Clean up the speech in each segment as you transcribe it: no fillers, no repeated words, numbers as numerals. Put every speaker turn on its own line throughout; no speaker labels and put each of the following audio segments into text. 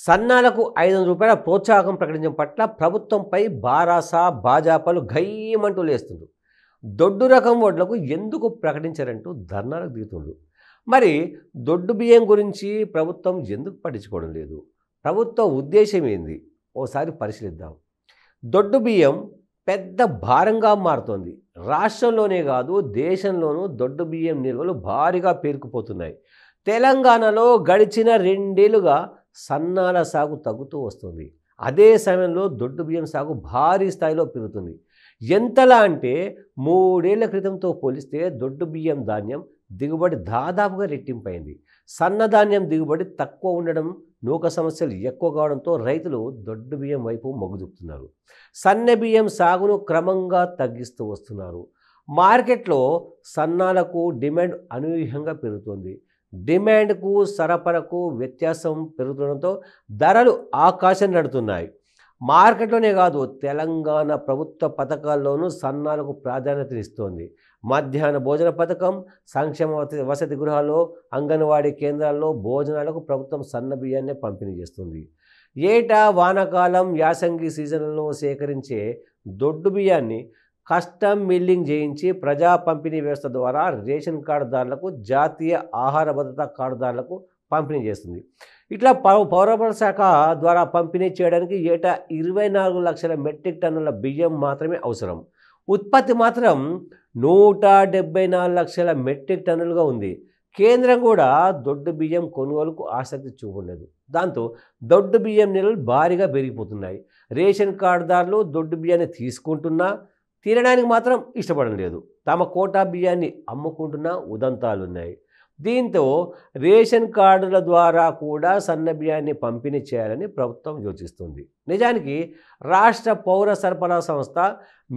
సన్నాలకు రూ. 500 ప్రోత్సాహకం ప్రకటించడం పట్ల ప్రభుత్వంపై బారాస, భాజపాలు గయ్యమంటూ లేస్తుండ్రు. దొడ్డు రకం వడ్లకు ఎందుకు ప్రకటించారంటూ ధర్నాలకు దిగుతుండ్రు. మరి దొడ్డు బియ్యం గురించి ప్రభుత్వం ఎందుకు పట్టించుకోవడం లేదు? ప్రభుత్వ ఉద్దేశం ఏంది? ఓసారి పరిశీలిద్దాం. దొడ్డు బియ్యం పెద్ద భారంగా మారుతోంది. రాష్ట్రంలోనే కాదు దేశంలోనూ దొడ్డు బియ్యం నిల్వలు భారీగా పేరుకుపోతున్నాయి. తెలంగాణలో గడిచిన 2 ఏళ్లుగా సన్నాల సాగు తగ్గుతూ వస్తుంది. అదే సమయంలో దొడ్డు బియ్యం సాగు భారీ స్థాయిలో పెరుగుతుంది. ఎంతలా అంటే 3 ఏళ్ల క్రితంతో పోలిస్తే దొడ్డు బియ్యం ధాన్యం దిగుబడి దాదాపుగా రెట్టింపైంది. సన్నధాన్యం దిగుబడి తక్కువ ఉండడం, నూక సమస్యలు ఎక్కువ కావడంతో రైతులు దొడ్డు బియ్యం వైపు మొగ్గు చూపుతున్నారు. సన్న బియ్యం సాగును క్రమంగా తగ్గిస్తూ వస్తున్నారు. మార్కెట్లో సన్నాలకు డిమాండ్ అనూహ్యంగా పెరుగుతోంది. డిమాండ్కు సరఫరాకు వ్యత్యాసం పెరుగుతుండడంతో ధరలు ఆకాశం నడుతున్నాయి. మార్కెట్లోనే కాదు తెలంగాణ ప్రభుత్వ పథకాల్లోనూ సన్నాలకు ప్రాధాన్యతనిస్తోంది. మధ్యాహ్న భోజన పథకం, సంక్షేమ వసతి గృహాల్లో, అంగన్వాడీ కేంద్రాల్లో భోజనాలకు ప్రభుత్వం సన్న బియ్యాన్నే పంపిణీ చేస్తుంది. ఏటా వానాకాలం, యాసంగి సీజన్లలో సేకరించే దొడ్డు బియ్యాన్ని కస్టమ్ మిల్లింగ్ చేయించి ప్రజా పంపిణీ వ్యవస్థ ద్వారా రేషన్ కార్డుదారులకు, జాతీయ ఆహార భద్రతా కార్డుదారులకు పంపిణీ చేస్తుంది. ఇట్లా పౌరసరఫరాల శాఖ ద్వారా పంపిణీ చేయడానికి ఏటా 24 లక్షల మెట్రిక్ టన్నుల బియ్యం మాత్రమే అవసరం. ఉత్పత్తి మాత్రం 174 లక్షల మెట్రిక్ టన్నులుగా ఉంది. కేంద్రం కూడా దొడ్డు బియ్యం కొనుగోలుకు ఆసక్తి చూపలేదు. దాంతో దొడ్డు బియ్యం నిల్వలు భారీగా పెరిగిపోతున్నాయి. రేషన్ కార్డుదారులు దొడ్డు బియ్యాన్ని తీసుకుంటున్నా తినడానికి మాత్రం ఇష్టపడడం లేదు. తమ కోటా బియ్యాన్ని అమ్ముకుంటున్న ఉదంతాలున్నాయి. దీంతో రేషన్ కార్డుల ద్వారా కూడా సన్న బియ్యాన్ని పంపిణీ చేయాలని ప్రభుత్వం యోచిస్తుంది. నిజానికి రాష్ట్ర పౌర సరఫరా సంస్థ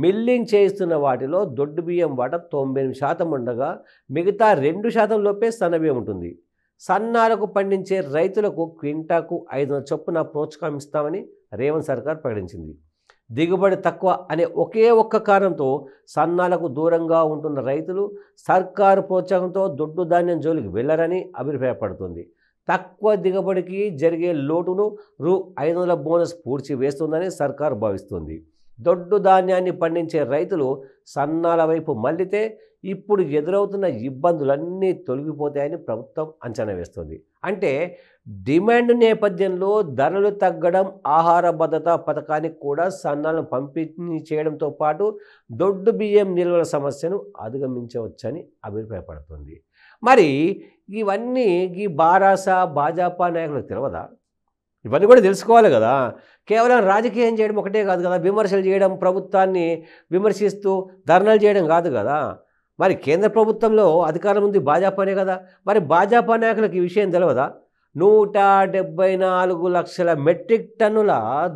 మిల్లింగ్ చేయిస్తున్న వాటిలో దొడ్డు బియ్యం వాటా 98% ఉండగా మిగతా 2% లోపే సన్న బియ్యం ఉంటుంది. సన్నాలకు పండించే రైతులకు క్వింటాకు 500 చొప్పున ప్రోత్సాహం ఇస్తామని రేవంత్ సర్కార్ ప్రకటించింది. దిగుబడి తక్కువ అనే ఒకే ఒక్క కారణంతో సన్నాలకు దూరంగా ఉంటున్న రైతులు సర్కారు ప్రోత్సాహంతో దొడ్డు ధాన్యం జోలికి వెళ్లరని అభిప్రాయపడుతుంది. తక్కువ దిగుబడికి జరిగే లోటును రూ. 500 బోనస్ పూడ్చి వేస్తుందని సర్కారు భావిస్తుంది. దొడ్డు ధాన్యాన్ని పండించే రైతులు సన్నాల వైపు మళ్లితే ఇప్పుడు ఎదురవుతున్న ఇబ్బందులన్నీ తొలగిపోతాయని ప్రభుత్వం అంచనా వేస్తుంది. అంటే డిమాండ్ నేపథ్యంలో ధరలు తగ్గడం, ఆహార భద్రతా పథకానికి కూడా సన్నాలను పంపిణీ చేయడంతో పాటు దొడ్డు బియ్యం నిల్వల సమస్యను అధిగమించవచ్చని అభిప్రాయపడుతుంది. మరి ఇవన్నీ ఈ బారాస, భాజపా నాయకులకు తెలియదా? ఇవన్నీ కూడా తెలుసుకోవాలి కదా. కేవలం రాజకీయం చేయడం ఒకటే కాదు కదా, విమర్శలు చేయడం, ప్రభుత్వాన్ని విమర్శిస్తూ ధర్నాలు చేయడం కాదు కదా. మరి కేంద్ర ప్రభుత్వంలో అధికారం ఉంది భాజపానే కదా. మరి భాజపా నాయకులకు ఈ విషయం తెలియదా? 174 లక్షల మెట్రిక్ టన్నుల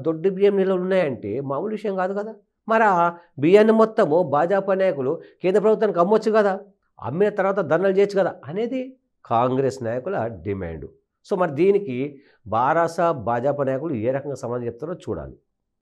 దొడ్డు బియ్యం నిల్వలు ఉన్నాయంటే మామూలు విషయం కాదు కదా. మరి ఆ బియ్యాన్ని మొత్తము భాజపా నాయకులు కేంద్ర ప్రభుత్వానికి అమ్మొచ్చు కదా, అమ్మిన తర్వాత ధర్నాలు చేయొచ్చు కదా అనేది కాంగ్రెస్ నాయకుల డిమాండ్. సో మరి దీనికి బారాస, భాజపా నాయకులు ఏ రకంగా సమాధానం చెప్తారో చూడాలి.